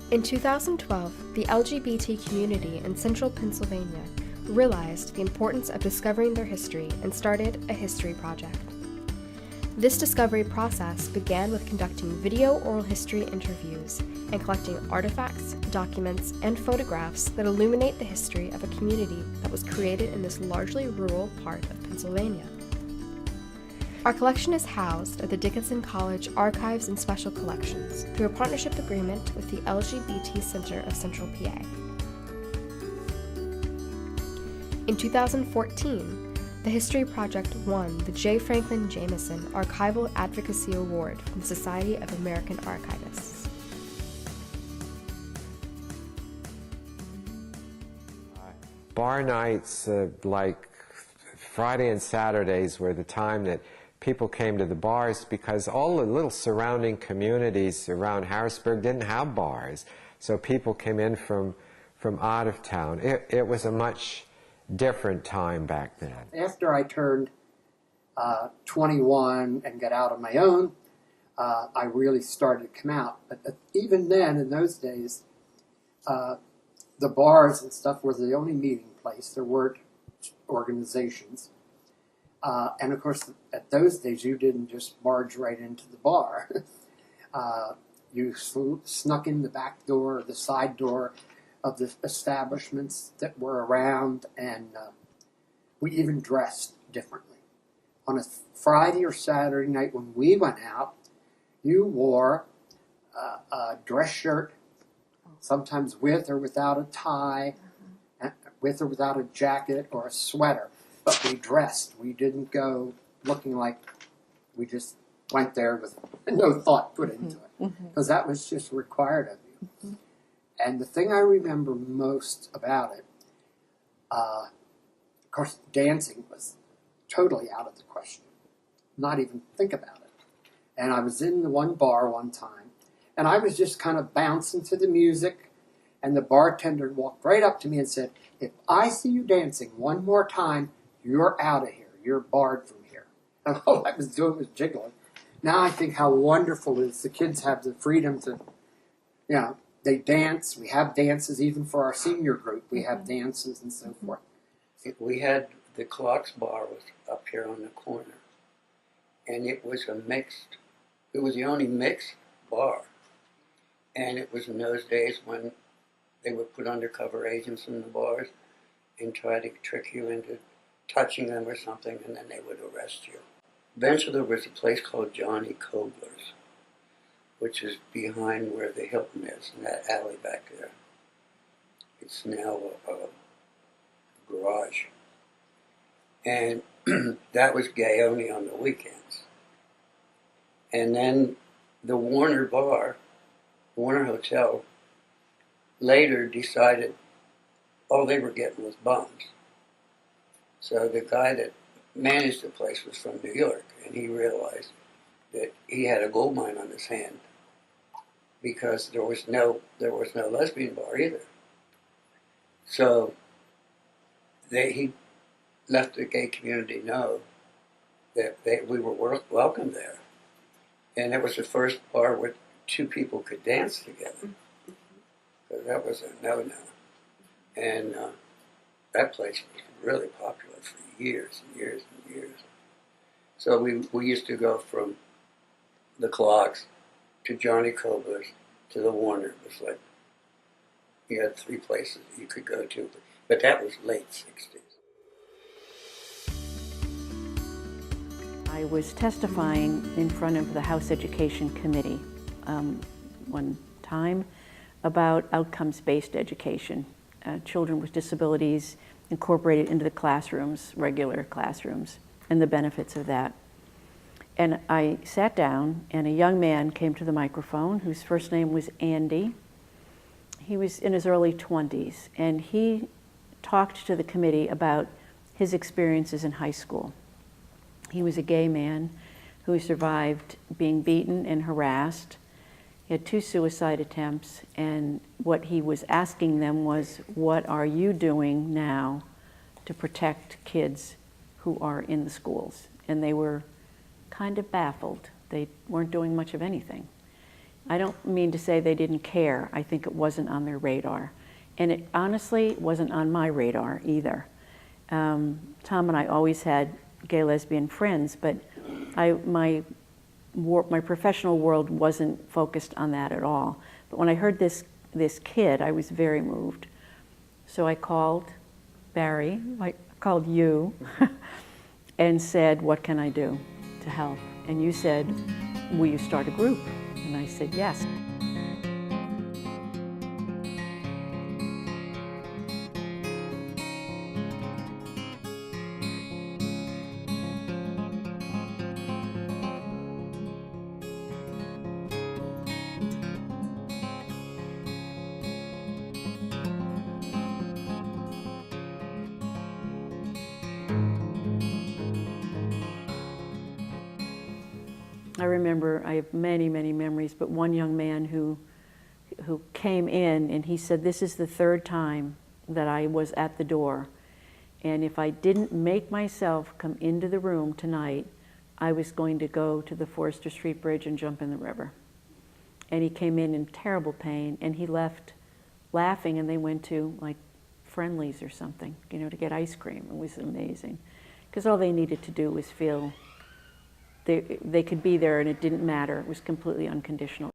In 2012, the LGBT community in central Pennsylvania realized the importance of discovering their history and started a history project. This discovery process began with conducting video oral history interviews and collecting artifacts, documents, and photographs that illuminate the history of a community that was created in this largely rural part of Pennsylvania. Our collection is housed at the Dickinson College Archives and Special Collections through a partnership agreement with the LGBT Center of Central PA. In 2014, the History Project won the J. Franklin Jameson Archival Advocacy Award from the Society of American Archivists. Bar nights like Friday and Saturdays were the time that people came to the bars because all the little surrounding communities around Harrisburg didn't have bars. So people came in from out of town. It was a much different time back then. After I turned 21 and got out on my own, I really started to come out. But even then, in those days, the bars and stuff were the only meeting place. There weren't organizations. And of course, at those days, you didn't just barge right into the bar. You snuck in the back door or the side door of the establishments that were around, and we even dressed differently. On a Friday or Saturday night when we went out, you wore a dress shirt, sometimes with or without a tie, with or without a jacket or a sweater. But we dressed. We didn't go looking like we just went there with no thought put into it. Because that was just required of you. And the thing I remember most about it, of course, dancing was totally out of the question. Not even think about it. And I was in the one bar one time, and I was just kind of bouncing to the music, and the bartender walked right up to me and said, "If I see you dancing one more time, you're out of here. You're barred from here." And all I was doing was jiggling. Now I think how wonderful it is the kids have the freedom to, they dance. We have dances even for our senior group. We have dances and so forth. We had the Clocks Bar was up here on the corner, and it was it was the only mixed bar. And it was in those days when they would put undercover agents in the bars and try to trick you into touching them or something, and then they would arrest you. Eventually there was a place called Johnny Kobler's, which is behind where the Hilton is, in that alley back there. It's now a garage. And that was gay only on the weekends. And then the Warner Hotel, later decided all they were getting was bums. So the guy that managed the place was from New York, and he realized that he had a gold mine on his hand because there was no lesbian bar either. So he let the gay community know that we were welcome there, and it was the first bar where two people could dance together. So that was a no-no, and that place was really popular for years and years and years. So we used to go from the Clocks to Johnny Kobler's to the Warner. It was like you had three places you could go to, but that was late 60s. I was testifying in front of the House Education Committee one time about outcomes-based education, children with disabilities incorporated into the classrooms, regular classrooms, and the benefits of that. And I sat down, and a young man came to the microphone whose first name was Andy. He was in his early 20s, and he talked to the committee about his experiences in high school. He was a gay man who survived being beaten and harassed. He had 2 suicide attempts, and what he was asking them was, what are you doing now to protect kids who are in the schools? And they were kind of baffled. They weren't doing much of anything. I don't mean to say they didn't care. I think it wasn't on their radar. And it honestly wasn't on my radar either. Tom and I always had gay lesbian friends, but my professional world wasn't focused on that at all. But when I heard this kid, I was very moved. So I called Barry, I called you, and said, what can I do to help? And you said, will you start a group? And I said, yes. I remember, I have many, many memories, but one young man who came in and he said, this is the third time that I was at the door. And if I didn't make myself come into the room tonight, I was going to go to the Forester Street Bridge and jump in the river. And he came in terrible pain, and he left laughing, and they went to like Friendly's or something, you know, to get ice cream. It was amazing. Because all they needed to do was feel they could be there, and it didn't matter. It was completely unconditional.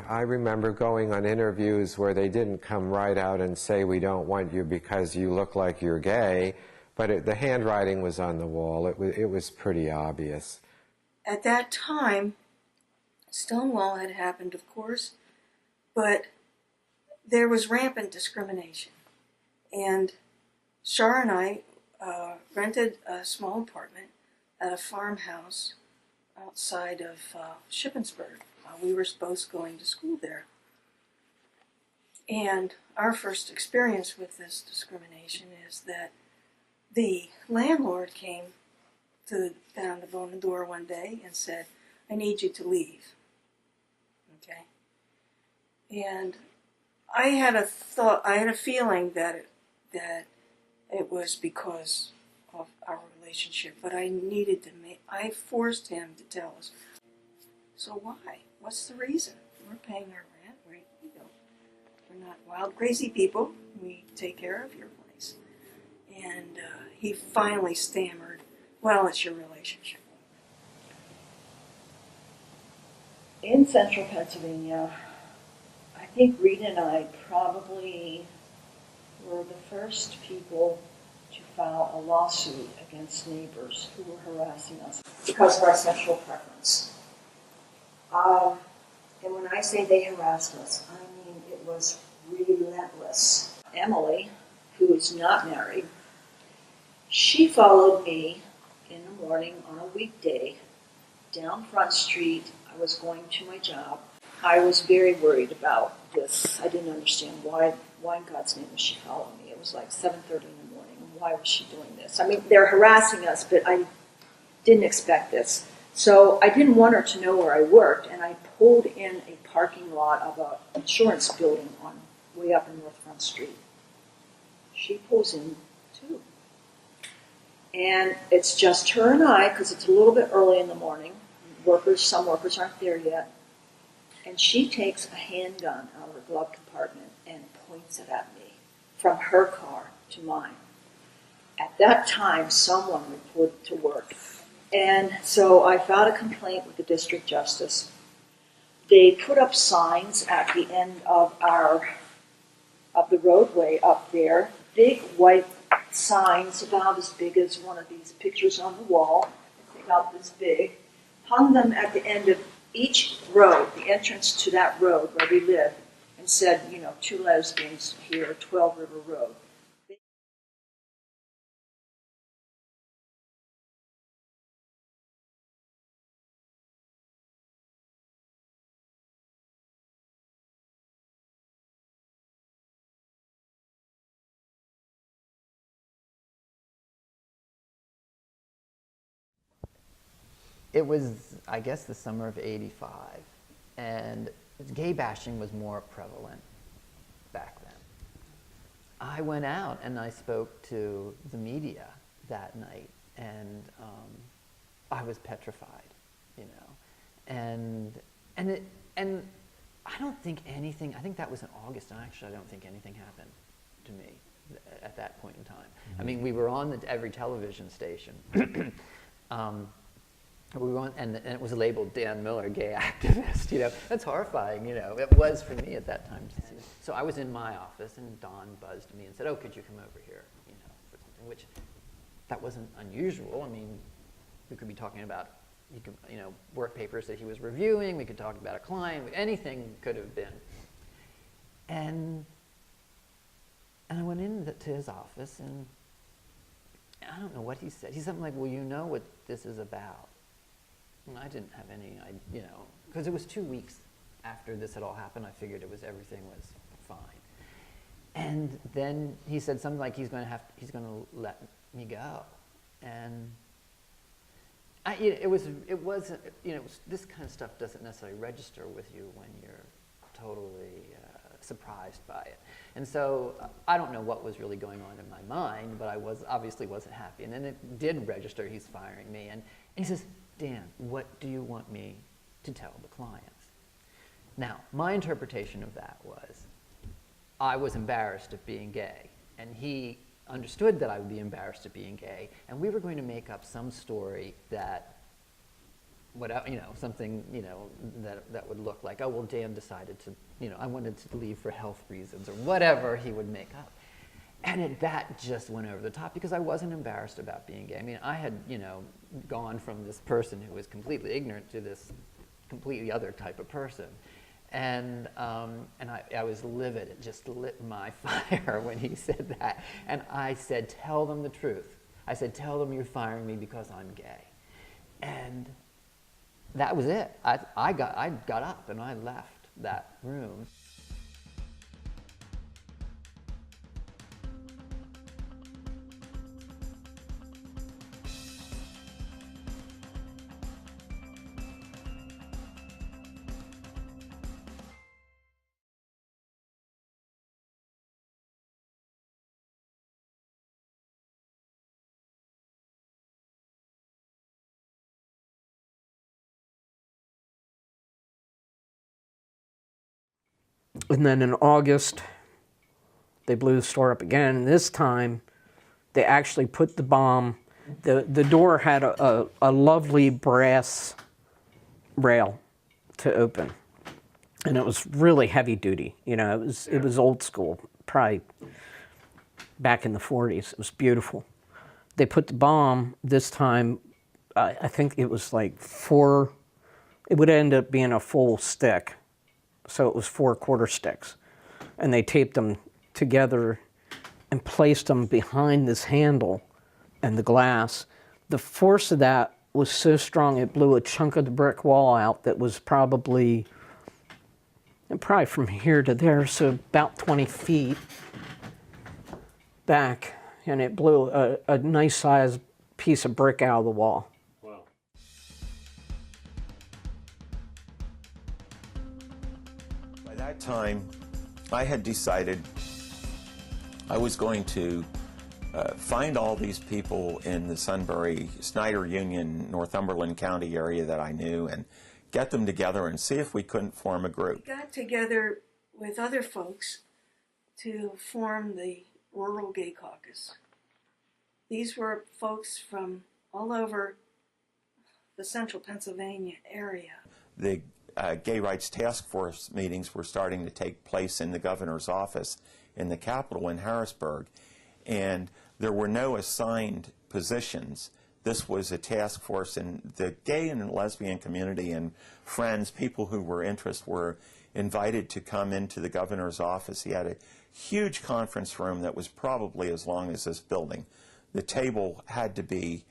I remember going on interviews where they didn't come right out and say, we don't want you because you look like you're gay, but the handwriting was on the wall. It was pretty obvious. At that time, Stonewall had happened, of course, but there was rampant discrimination. And Shar and I rented a small apartment at a farmhouse outside of Shippensburg. We were both going to school there. And our first experience with this discrimination is that the landlord came down to the door one day and said, I need you to leave. Okay? And I had a feeling that it was because of our relationship, but I forced him to tell us. So why? What's the reason? We're paying our rent. We're not wild, crazy people. We take care of your place. And he finally stammered, well, it's your relationship. In central Pennsylvania, I think Rita and I probably were the first people to file a lawsuit against neighbors who were harassing us because of our sexual preference. And when I say they harassed us, I mean it was relentless. Emily, who is not married, she followed me in the morning on a weekday down Front Street. I was going to my job. I was very worried about this. I didn't understand why in God's name was she following me. It was like 7:30 in the morning. Why was she doing this? I mean, they're harassing us, but I didn't expect this. So I didn't want her to know where I worked, and I pulled in a parking lot of an insurance building way up in North Front Street. She pulls in too. And it's just her and I, because it's a little bit early in the morning. Some workers aren't there yet. And she takes a handgun out of her glove compartment and points it at me from her car to mine. At that time, someone reported to work. And so I filed a complaint with the district justice. They put up signs at the end of the roadway up there, big white signs about as big as one of these pictures on the wall, about this big, hung them at the end of each road, the entrance to that road where we live, and said, 2 lesbians here, 12 River Road. It was, I guess, the summer of '85, and gay bashing was more prevalent. I went out and I spoke to the media that night, and I was petrified, you know, and I don't think anything. I think that was in August, and actually, I don't think anything happened to me at that point in time. Mm-hmm. I mean, we were on every television station. We were on, and it was labeled Dan Miller, gay activist. You know, that's horrifying. You know, it was for me at that time. So I was in my office, and Don buzzed me and said, "Oh, could you come over here?" You know, for something, which that wasn't unusual. I mean, we could be talking about, you know, work papers that he was reviewing. We could talk about a client. Anything could have been. And I went into his office, and I don't know what he said. He said something like, "Well, you know what this is about." And I didn't have any idea, you know, because it was 2 weeks after this had all happened. I figured everything was fine. And then he said something like he's going to let me go, and this kind of stuff doesn't necessarily register with you when you're totally surprised by it. And so I don't know what was really going on in my mind, but I obviously wasn't happy. And then it did register. He's firing me, and he says, "Dan, what do you want me to tell the clients?" Now, my interpretation of that was I was embarrassed of being gay, and he understood that I would be embarrassed of being gay, and we were going to make up some story that, something, that would look like, oh, well, Dan decided to, I wanted to leave for health reasons, or whatever he would make up. And that just went over the top, because I wasn't embarrassed about being gay. I mean, I had, gone from this person who was completely ignorant to this completely other type of person. And I was livid. It just lit my fire when he said that. And I said, tell them the truth. I said, tell them you're firing me because I'm gay. And that was it. I got up and I left that room. And then in August, they blew the store up again. And this time, they actually put the bomb. The door had a lovely brass rail to open, and it was really heavy duty. It was old school, probably back in the 40s. It was beautiful. They put the bomb this time. I think it was like 4. It would end up being a full stick. So it was 4 quarter sticks, and they taped them together and placed them behind this handle and the glass. The force of that was so strong it blew a chunk of the brick wall out that was probably from here to there, so about 20 feet back, and it blew a nice sized piece of brick out of the wall. By that time, I had decided I was going to find all these people in the Sunbury, Snyder Union, Northumberland County area that I knew and get them together and see if we couldn't form a group. We got together with other folks to form the Rural Gay Caucus. These were folks from all over the central Pennsylvania area. The Gay Rights Task Force meetings were starting to take place in the governor's office in the Capitol in Harrisburg, and there were no assigned positions. This was a task force, and the gay and lesbian community and friends, people who were interested, were invited to come into the governor's office. He had a huge conference room that was probably as long as this building. The table had to be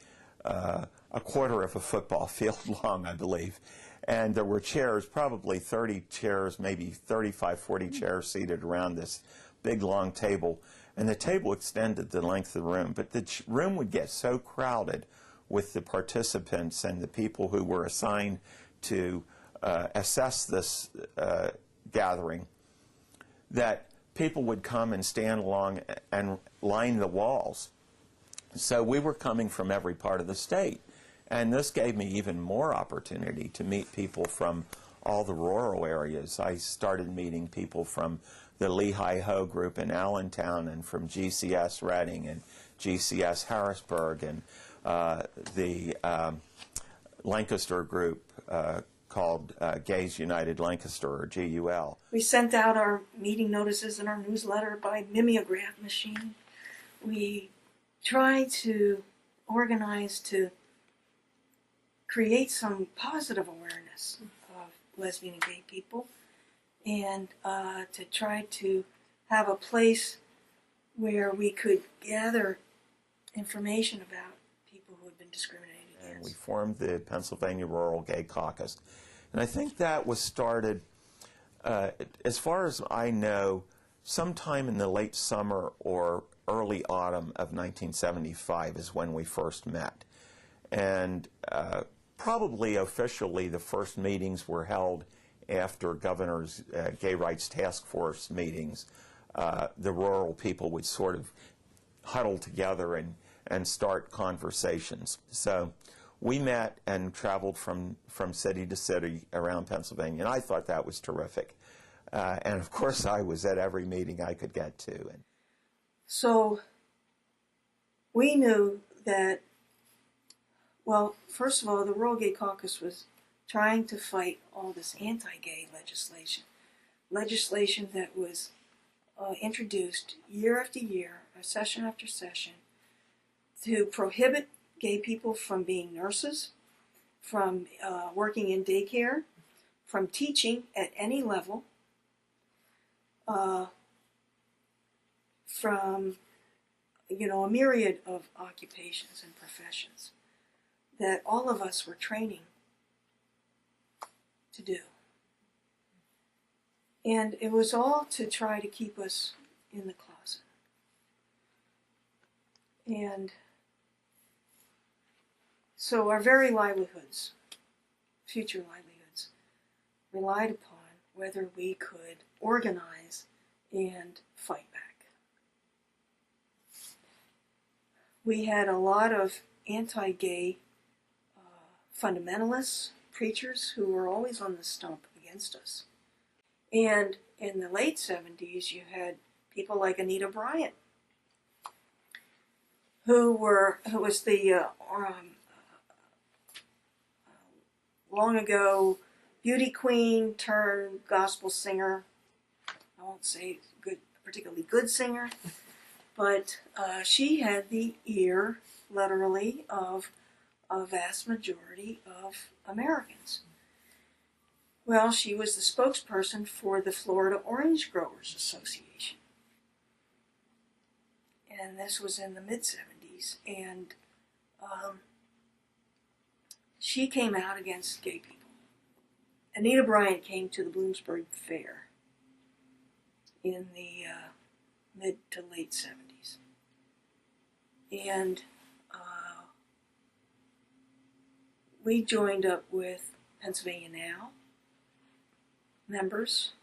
a quarter of a football field long, I believe. And there were chairs, probably 30 chairs, maybe 35, 40 chairs seated around this big, long table. And the table extended the length of the room. But the room would get so crowded with the participants and the people who were assigned to assess this gathering that people would come and stand along and line the walls. So we were coming from every part of the state. And this gave me even more opportunity to meet people from all the rural areas. I started meeting people from the Lehigh-Ho group in Allentown and from GCS Reading and GCS Harrisburg and the Lancaster group called Gays United Lancaster, or GUL. We sent out our meeting notices in our newsletter by mimeograph machine. We tried to organize to create some positive awareness of lesbian and gay people, and to try to have a place where we could gather information about people who had been discriminated against. And we formed the Pennsylvania Rural Gay Caucus. And I think that was started, as far as I know, sometime in the late summer or early autumn of 1975 is when we first met. And probably officially the first meetings were held after Governor's Gay Rights Task Force meetings. The rural people would sort of huddle together and start conversations. So we met and traveled from city to city around Pennsylvania, and I thought that was terrific. And of course I was at every meeting I could get to. So we knew that, well, first of all, the Rural Gay Caucus was trying to fight all this anti-gay legislation that was introduced year after year, session after session, to prohibit gay people from being nurses, from working in daycare, from teaching at any level, from, a myriad of occupations and professions that all of us were training to do. And it was all to try to keep us in the closet. And so our very livelihoods, future livelihoods, relied upon whether we could organize and fight back. We had a lot of anti-gay fundamentalists, preachers who were always on the stump against us. And in the late 70s, you had people like Anita Bryant, who was the long ago beauty queen turned gospel singer. I won't say particularly good singer, but she had the ear, literally, of a vast majority of Americans. Well, she was the spokesperson for the Florida Orange Growers Association. And this was in the mid-70s. And she came out against gay people. Anita Bryant came to the Bloomsburg Fair in the mid to late 70s. And we joined up with Pennsylvania Now members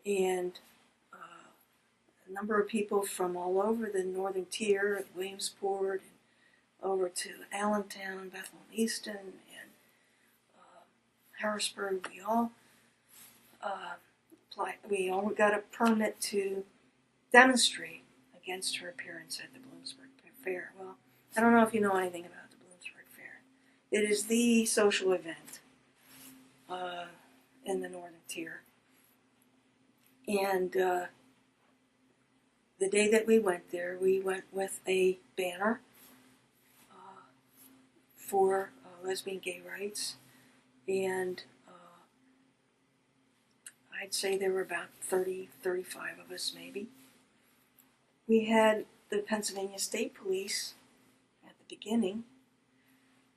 and a number of people from all over the northern tier, Williamsport, and over to Allentown, Bethel and Easton, and Harrisburg. We all applied. We all got a permit to demonstrate against her appearance at the Bloomsburg Fair. Well, I don't know if you know anything about the Bloomsburg Fair. It is the social event in the northern tier. And the day that we went there, we went with a banner for lesbian gay rights. And I'd say there were about 30, 35 of us maybe. We had the Pennsylvania State Police at the beginning,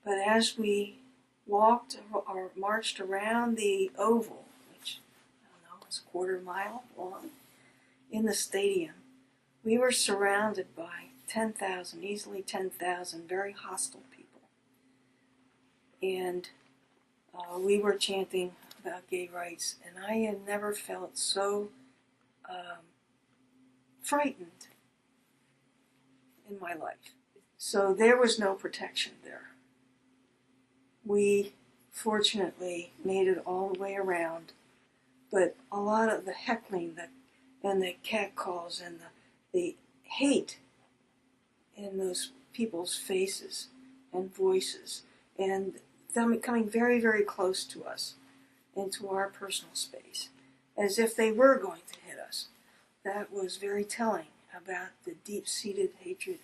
but as we walked or marched around the oval, which I don't know, was a quarter mile long, in the stadium, we were surrounded by 10,000, easily 10,000 very hostile people. And we were chanting about gay rights, and I had never felt so frightened in my life. So there was no protection there. We fortunately made it all the way around, but a lot of the heckling and the catcalls and the hate in those people's faces and voices, and them coming very, very close to us into our personal space, as if they were going to hit us. That was very telling about the deep-seated hatred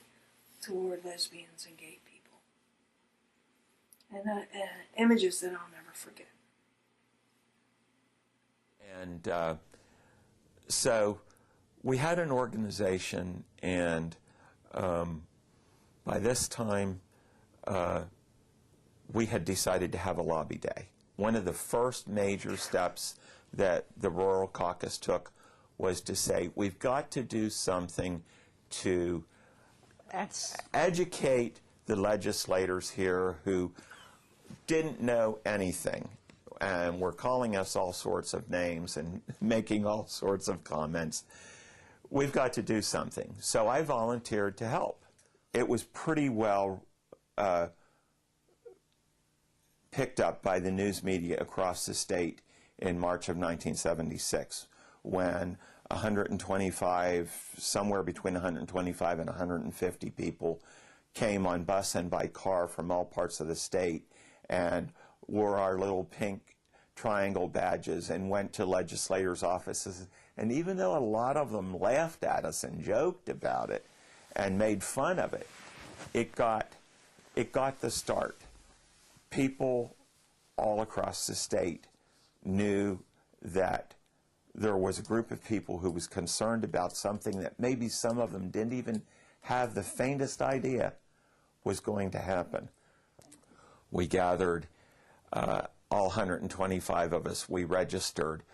toward lesbians and gay people. And images that I'll never forget. And so we had an organization, and by this time we had decided to have a lobby day. One of the first major steps that the Rural Caucus took was to say, we've got to do something to educate the legislators here who didn't know anything and were calling us all sorts of names and making all sorts of comments. We've got to do something. So I volunteered to help. It was pretty well picked up by the news media across the state in March of 1976, when 125, somewhere between 125 and 150 people came on bus and by car from all parts of the state and wore our little pink triangle badges and went to legislators' offices. And even though a lot of them laughed at us and joked about it and made fun of it, it got the start. People all across the state knew that there was a group of people who was concerned about something that maybe some of them didn't even have the faintest idea was going to happen. We gathered, all 125 of us, we registered.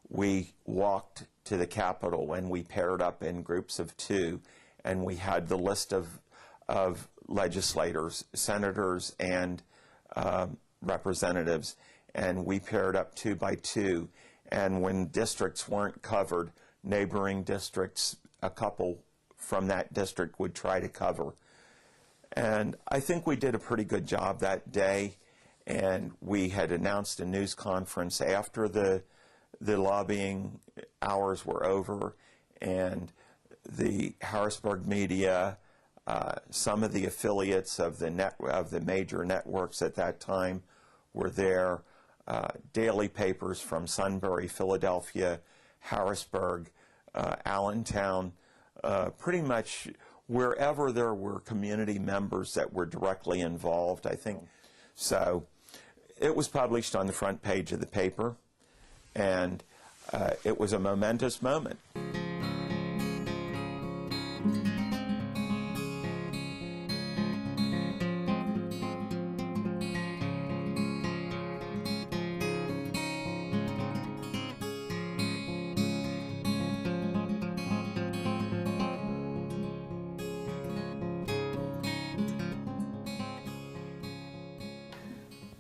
We walked to the Capitol and we paired up in groups of 2, and we had the list of legislators, senators, and representatives, and we paired up 2 by 2. And when districts weren't covered, neighboring districts, a couple from that district would try to cover. And I think we did a pretty good job that day, and we had announced a news conference after the lobbying hours were over, and the Harrisburg media, some of the affiliates of the major networks at that time were there. Daily papers from Sunbury, Philadelphia, Harrisburg, Allentown, pretty much wherever there were community members that were directly involved, I think. So it was published on the front page of the paper, and it was a momentous moment.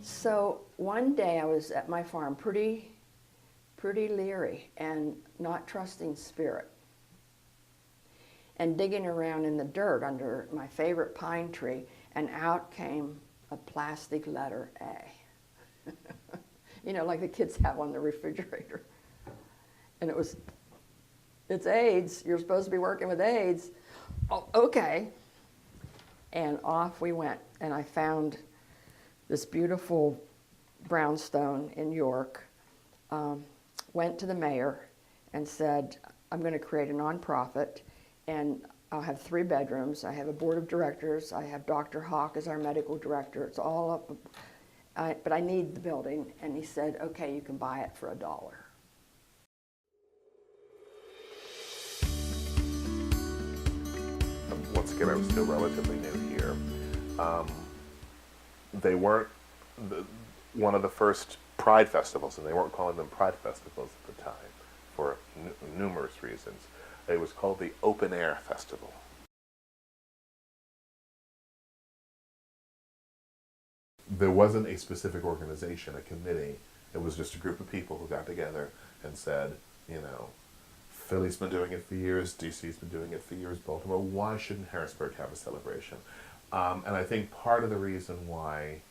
So one day I was at my farm, pretty leery and not trusting spirit, and digging around in the dirt under my favorite pine tree, and out came a plastic letter A. You know, like the kids have on the refrigerator. And it's AIDS, you're supposed to be working with AIDS. Oh, okay. And off we went, and I found this beautiful brownstone in York, went to the mayor and said, I'm going to create a nonprofit, and I'll have 3 bedrooms. I have a board of directors. I have Dr. Hawk as our medical director. It's all up, but I need the building. And he said, okay, you can buy it for $1. Once again, I was still relatively new here. They weren't one of the first Pride festivals, and they weren't calling them Pride festivals at the time for numerous reasons. It was called the Open Air Festival. There wasn't a specific organization, a committee. It was just a group of people who got together and said, you know, Philly's been doing it for years, DC's been doing it for years, Baltimore. Why shouldn't Harrisburg have a celebration? And I think part of the reason why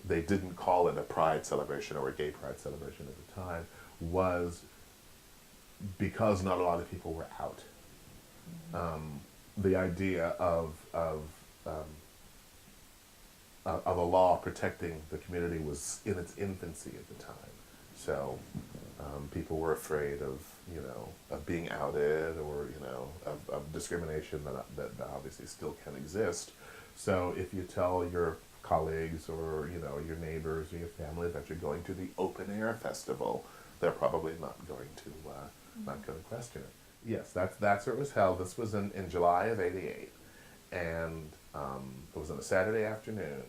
they didn't call it a pride celebration or a gay pride celebration at the time was because not a lot of people were out. The idea of a law protecting the community was in its infancy at the time. So people were afraid of, of being outed or, of discrimination that obviously still can exist. So if you tell your colleagues or, your neighbors or your family that you're going to the open air festival, they're probably not going to question it. Yes, that's where it was held. This was in July of '88, and it was on a Saturday afternoon.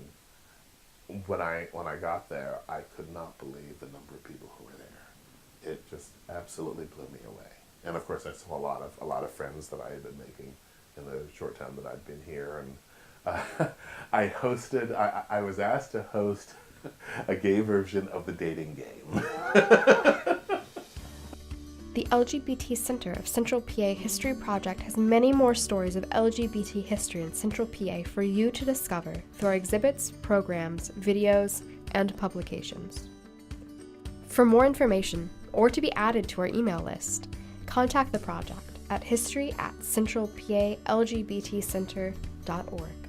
When I got there, I could not believe the number of people who were there. It just absolutely blew me away. And of course, I saw a lot of friends that I had been making in the short time that I'd been here. And I was asked to host a gay version of the dating game. The LGBT Center of Central PA History Project has many more stories of LGBT history in Central PA for you to discover through our exhibits, programs, videos, and publications. For more information, or to be added to our email list, contact the project at history@centralpalgbtcenter.org.